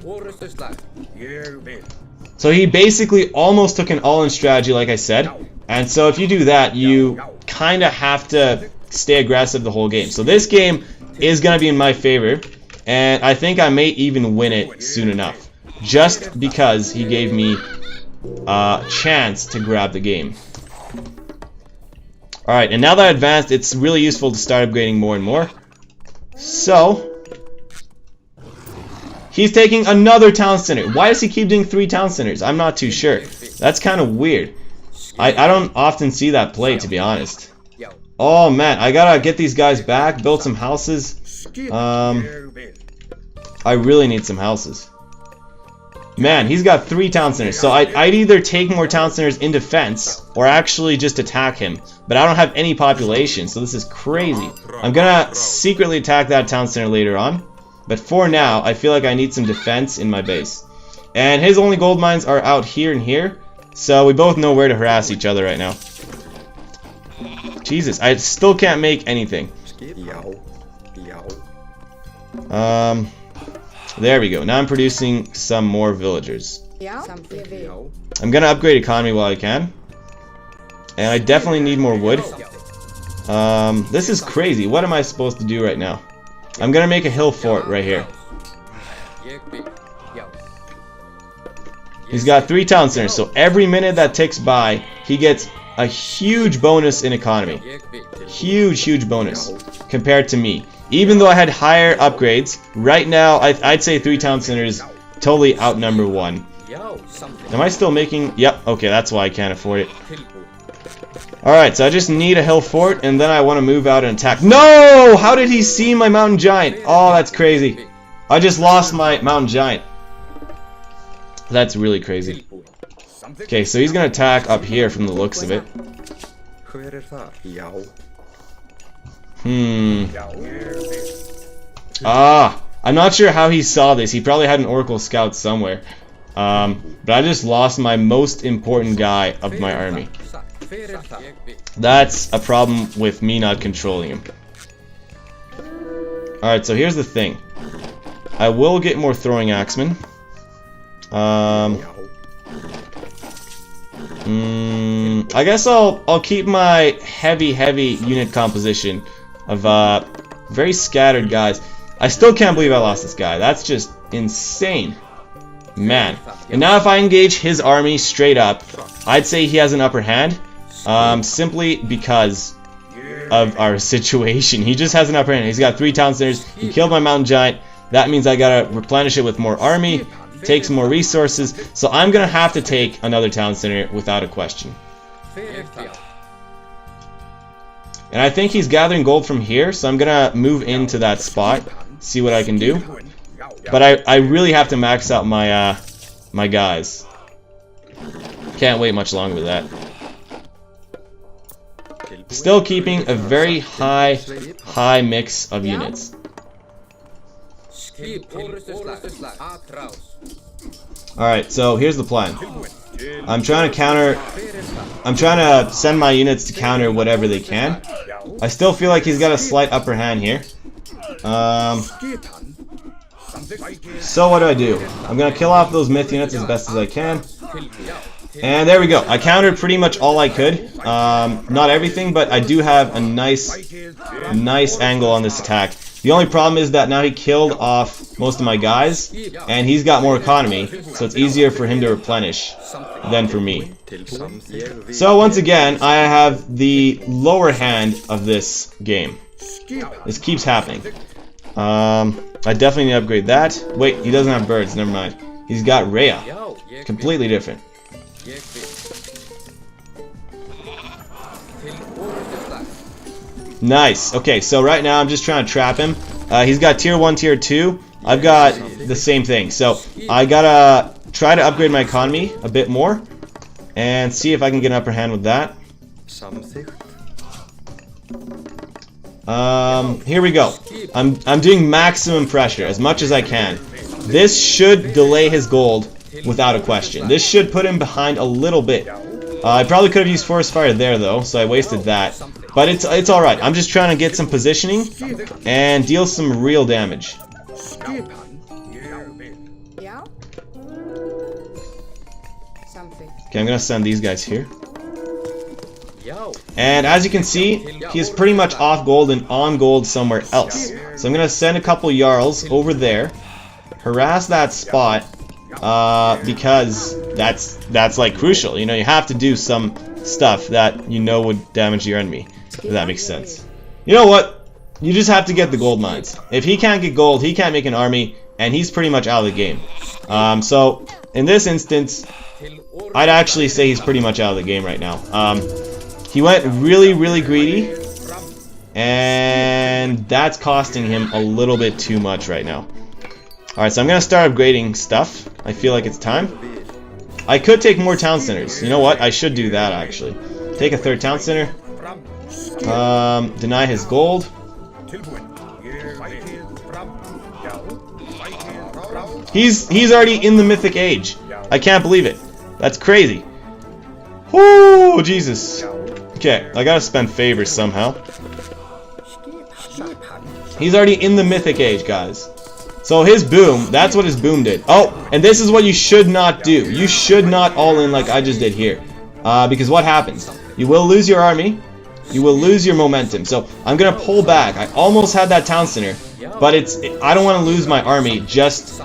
So he basically almost took an all-in strategy, like I said. And so if you do that, you kind of have to stay aggressive the whole game. So this game is going to be in my favor. And I think I may even win it soon enough. Just because he gave me a chance to grab the game. Alright, and now that I advanced, it's really useful to start upgrading more and more. So, he's taking another town center. Why does he keep doing 3 town centers? I'm not too sure. That's kind of weird. I don't often see that play, to be honest. Oh man, I gotta get these guys back, build some houses. I really need some houses. Man, he's got 3 town centers, so I'd either take more town centers in defense, or actually just attack him. But I don't have any population, so this is crazy. I'm gonna secretly attack that town center later on. But for now, I feel like I need some defense in my base. And his only gold mines are out here and here, so we both know where to harass each other right now. Jesus, I still can't make anything. There we go. Now I'm producing some more villagers. I'm gonna upgrade economy while I can. And I definitely need more wood. This is crazy. What am I supposed to do right now? I'm gonna make a hill fort right here. He's got 3 town centers, so every minute that ticks by, he gets a huge bonus in economy. Huge bonus compared to me. Even though I had higher upgrades, right now I'd say 3 town centers totally outnumber 1. Am I still making... Yep, okay, that's why I can't afford it. Alright, so I just need a hill fort, and then I want to move out and attack. No! How did he see my mountain giant? Oh, that's crazy. I just lost my mountain giant. That's really crazy. Okay, so he's gonna attack up here from the looks of it. I'm not sure how he saw this. He probably had an Oracle Scout somewhere. But I just lost my most important guy of my army. That's a problem with me not controlling him. Alright, I here's the thing. I will get more throwing axemen. I guess I'll keep my heavy unit composition of very scattered guys. I still can't believe I lost this guy. That's just insane. Man. And now if I engage his army straight up, I'd say he has an upper hand. Simply because of our situation. He just has an upper hand. He's got 3 town centers. He killed my mountain giant. That means I gotta replenish it with more army, take some more resources. So I'm gonna have to take another town center without a question. And I think he's gathering gold from here, so I'm gonna move into that spot, see what I can do. But I really have to max out my my guys. Can't wait much longer with that. Still keeping a very high mix of units. Alright, so here's the plan. I'm trying to send my units to counter whatever they can. I still feel like he's got a slight upper hand here. So what do? I'm gonna kill off those myth units as best as I can. And there we go. I countered pretty much all I could. Not everything, but I do have a nice angle on this attack. The only problem is that now he killed off most of my guys, and he's got more economy, so it's easier for him to replenish than for me. So once again, I have the lower hand of this game. This keeps happening. I definitely need to upgrade that. Wait, he doesn't have birds, never mind. He's got Rhea. Completely different. Nice. Okay, so right now I'm just trying to trap him. He's got tier 1, tier 2. I've got the same thing. So I gotta try to upgrade my economy a bit more and see if I can get an upper hand with that. Here we go. I'm doing maximum pressure as much as I can. This should delay his gold without a question. This should put him behind a little bit. I probably could have used forest fire there though, so I wasted that. But it's alright. I'm just trying to get some positioning and deal some real damage. Okay, I'm gonna send these guys here. And as you can see, he is pretty much off gold and on gold somewhere else. So I'm gonna send a couple Jarls over there, harass that spot, because that's like crucial. You know, you have to do some stuff that you know would damage your enemy, if that makes sense. You know what? You just have to get the gold mines. If he can't get gold, he can't make an army, and he's pretty much out of the game. So in this instance, I'd actually say he's pretty much out of the game right now. He went really greedy, and that's costing him a little bit too much right now. Alright, so I'm gonna start upgrading stuff. I feel like it's time. I could take more town centers. You know what? I should do that actually. Take a 3rd town center. Deny his gold. He's already in the mythic age. I can't believe it. That's crazy. Whoo, Jesus. Okay, I gotta spend favors somehow. He's already in the mythic age, guys. So his boom, that's what his boom did. Oh, and this is what you should not do. You should not all in like I just did here. Because what happens? You will lose your army. You will lose your momentum. So I'm gonna pull back. I almost had that town center, but I don't want to lose my army just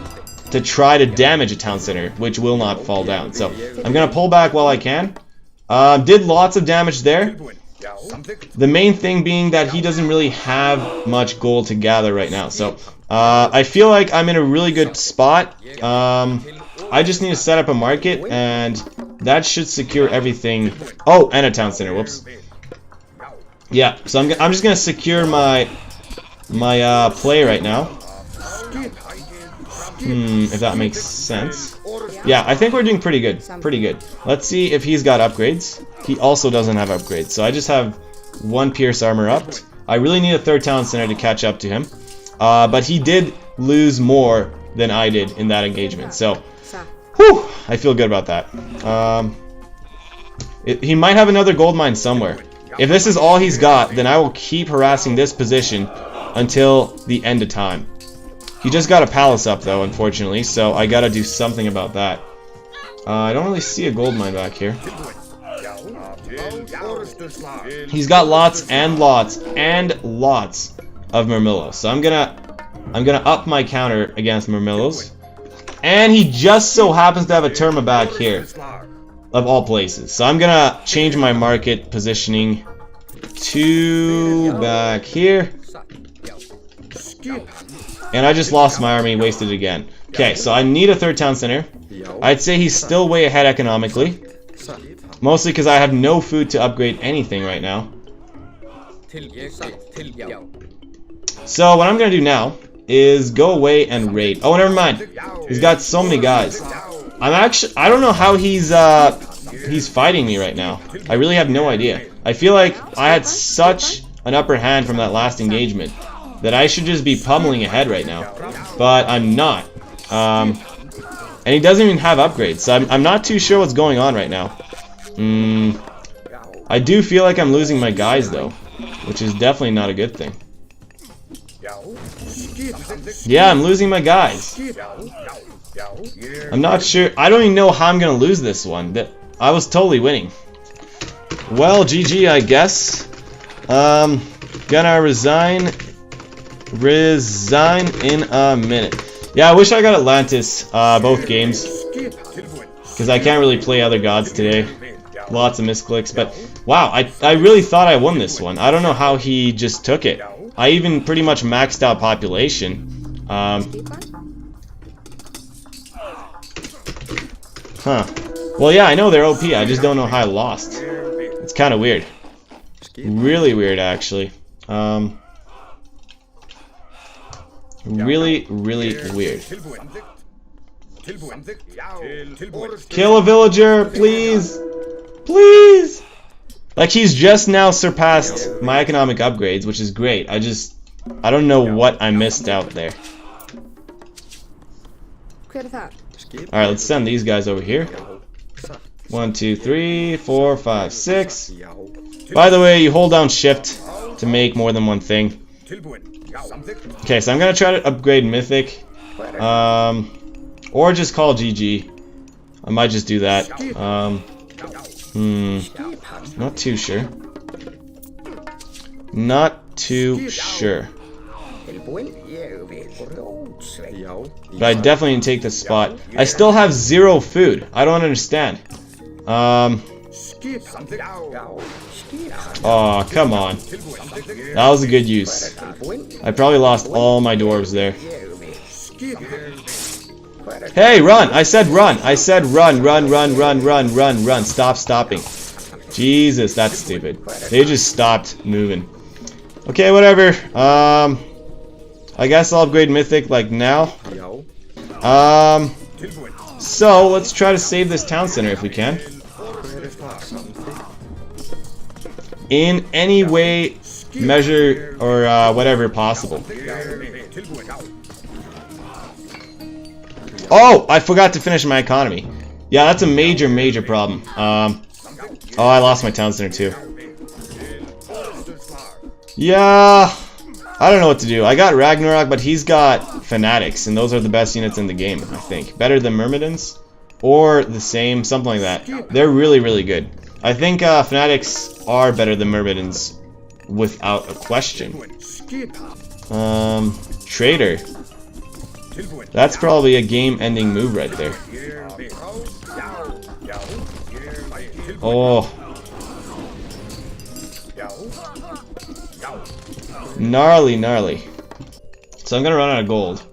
to try to damage a town center, which will not fall down. So I'm gonna pull back while I can. Did lots of damage there. The main thing being that he doesn't really have much gold to gather right now. So I feel like I'm in a really good spot. I just need to set up a market, and that should secure everything. Oh, and a town center. Whoops. Yeah, so I'm just gonna secure my play right now. If that makes sense. Yeah, I think we're doing pretty good. Pretty good. Let's see if he's got upgrades. He also doesn't have upgrades. So I just have 1 Pierce armor up. I really need a 3rd talent center to catch up to him. But he did lose more than I did in that engagement. So, whew, I feel good about that. He might have another gold mine somewhere. If this is all he's got, then I will keep harassing this position until the end of time. He just got a palace up though, unfortunately, so I gotta do something about that. I don't really see a gold mine back here. He's got lots and lots and lots of Murmillos, so I'm gonna up my counter against Murmillos. And he just so happens to have a Terma back here, of all places. So I'm gonna change my market positioning to back here. And I just lost my army, wasted it again. Okay, so I need a 3rd town center. I'd say he's still way ahead economically. Mostly because I have no food to upgrade anything right now. So what I'm gonna do now is go away and raid. Oh, never mind. He's got so many guys. I don't know how he's fighting me right now. I really have no idea. I feel like I had such an upper hand from that last engagement that I should just be pummeling ahead right now, but I'm not. And he doesn't even have upgrades, so I'm not too sure what's going on right now. I do feel like I'm losing my guys though, which is definitely not a good thing. Yeah, I'm losing my guys. I'm not sure. I don't even know how I'm gonna lose this one. I was totally winning. Well, GG, I guess. Gonna resign in a minute. Yeah, I wish I got Atlantis both games, because I can't really play other gods today. Lots of misclicks, but wow, I really thought I won this one. I don't know how he just took it. I even pretty much maxed out population. Well, yeah, I know they're OP. I just don't know how I lost. It's kind of weird. Really weird, actually. Really weird. Kill a villager, please! Please! Like, he's just now surpassed my economic upgrades, which is great. I don't know what I missed out there. Alright, let's send these guys over here. 1, 2, 3, 4, 5, 6. By the way, you hold down shift to make more than one thing. Okay, so I'm gonna try to upgrade Mythic. Or just call GG. I might just do that. Not too sure. Not too sure. But I definitely need to take this spot. I still have 0 food. I don't understand. Oh, come on. That was a good use. I probably lost all my dwarves there. Hey, run! I said run! I said run, run, run, run, run, run, run. Stop stopping. Jesus, that's stupid. They just stopped moving. Okay, whatever. I guess I'll upgrade Mythic like now. So let's try to save this town center if we can. In any way, measure, or whatever possible. Oh, I forgot to finish my economy. Yeah, that's a major problem. Oh, I lost my town center too. Yeah, I don't know what to do. I got Ragnarok, but he's got Fanatics, and those are the best units in the game, I think. Better than Myrmidons, or the same, something like that. They're really good. I think Fanatics are better than Myrmidons, without a question. Traitor. That's probably a game-ending move right there. Oh. Gnarly. So I'm gonna run out of gold.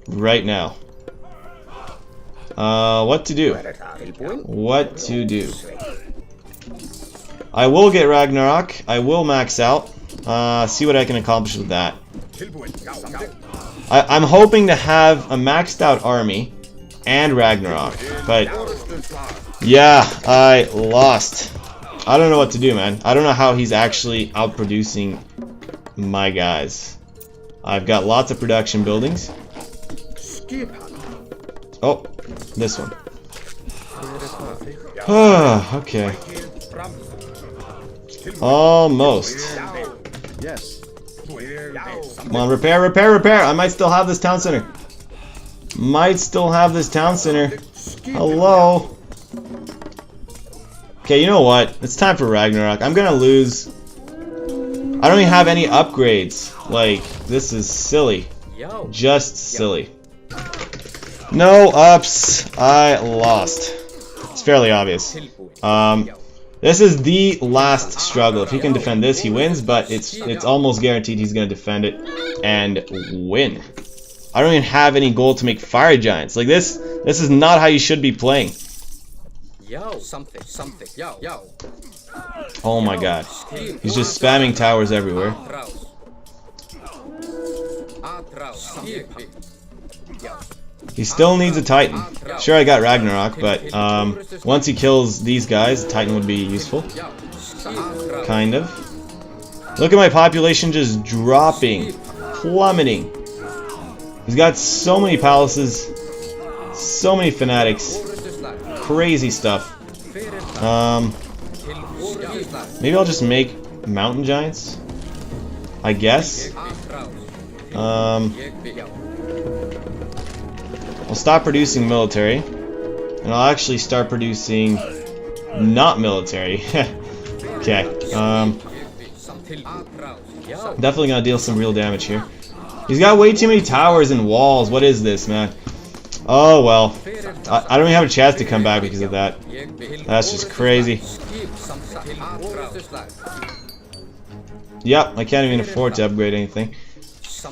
Right now. What to do? What to do? I will get Ragnarok. I will max out. See what I can accomplish with that. I'm hoping to have a maxed out army and Ragnarok, but yeah, I lost. I don't know what to do, man. I don't know how he's actually outproducing my guys. I've got lots of production buildings. Oh, this one. Okay. Almost. Yes. Come on, repair, repair, repair. I might still have this town center. Might still have this town center. Hello. Okay, you know what? It's time for Ragnarok. I'm gonna lose. I don't even have any upgrades. Like, this is silly. Just silly. No ups. I lost. It's fairly obvious. This is the last struggle. If he can defend this, he wins, but it's almost guaranteed he's gonna defend it and win. I don't even have any gold to make fire giants. Like this is not how you should be playing. Oh my god. He's just spamming towers everywhere. He still needs a Titan. Sure, I got Ragnarok, but once he kills these guys, a Titan would be useful. Kind of. Look at my population just dropping, plummeting. He's got so many palaces, so many fanatics, crazy stuff. Maybe I'll just make mountain giants, I guess. I'll stop producing military, and I'll actually start producing not military. Okay. Definitely gonna deal some real damage here. He's got way too many towers and walls. What is this, man? Oh well. I don't even have a chance to come back because of that. That's just crazy. Yep, I can't even afford to upgrade anything.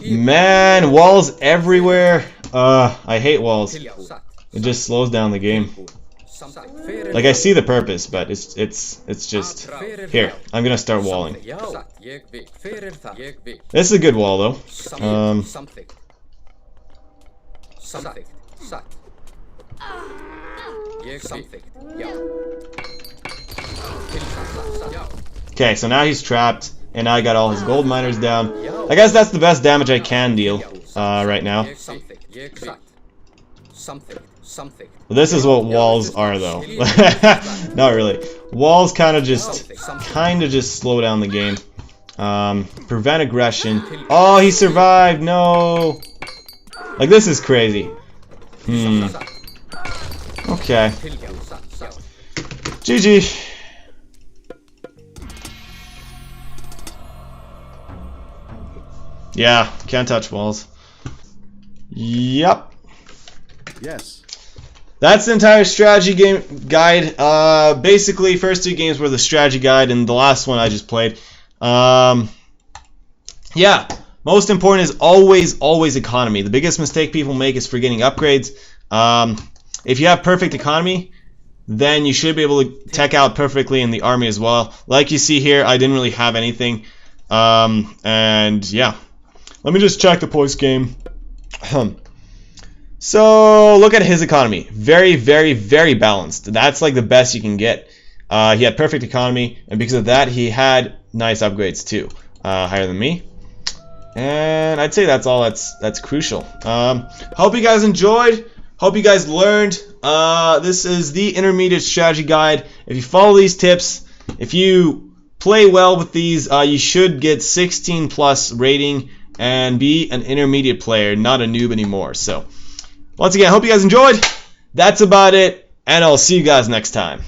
Man, walls everywhere. I hate walls. It just slows down the game. Like, I see the purpose, but it's just here. I'm gonna start walling. This is a good wall though. Okay, so now he's trapped, and I got all his gold miners down. I guess that's the best damage I can deal right now. Well, this is what walls are, though. Not really. Walls kind of just slow down the game. Prevent aggression. Oh, he survived. No. Like, this is crazy. Okay. GG. Yeah, can't touch walls. Yep. Yes. That's the entire strategy game guide. Basically, first two games were the strategy guide, and the last one I just played. Yeah, most important is always economy. The biggest mistake people make is forgetting upgrades. If you have perfect economy, then you should be able to tech out perfectly in the army as well. Like you see here, I didn't really have anything. And yeah, let me just check the post game. So look at his economy. Very, very, very balanced. That's like the best you can get. He had perfect economy, and because of that, he had nice upgrades too, higher than me. And I'd say that's all that's crucial. Hope you guys enjoyed. Hope you guys learned. This is the intermediate strategy guide. If you follow these tips, if you play well with these, you should get 16 plus rating and be an intermediate player, not a noob anymore. So once again, hope you guys enjoyed. That's about it, and I'll see you guys next time.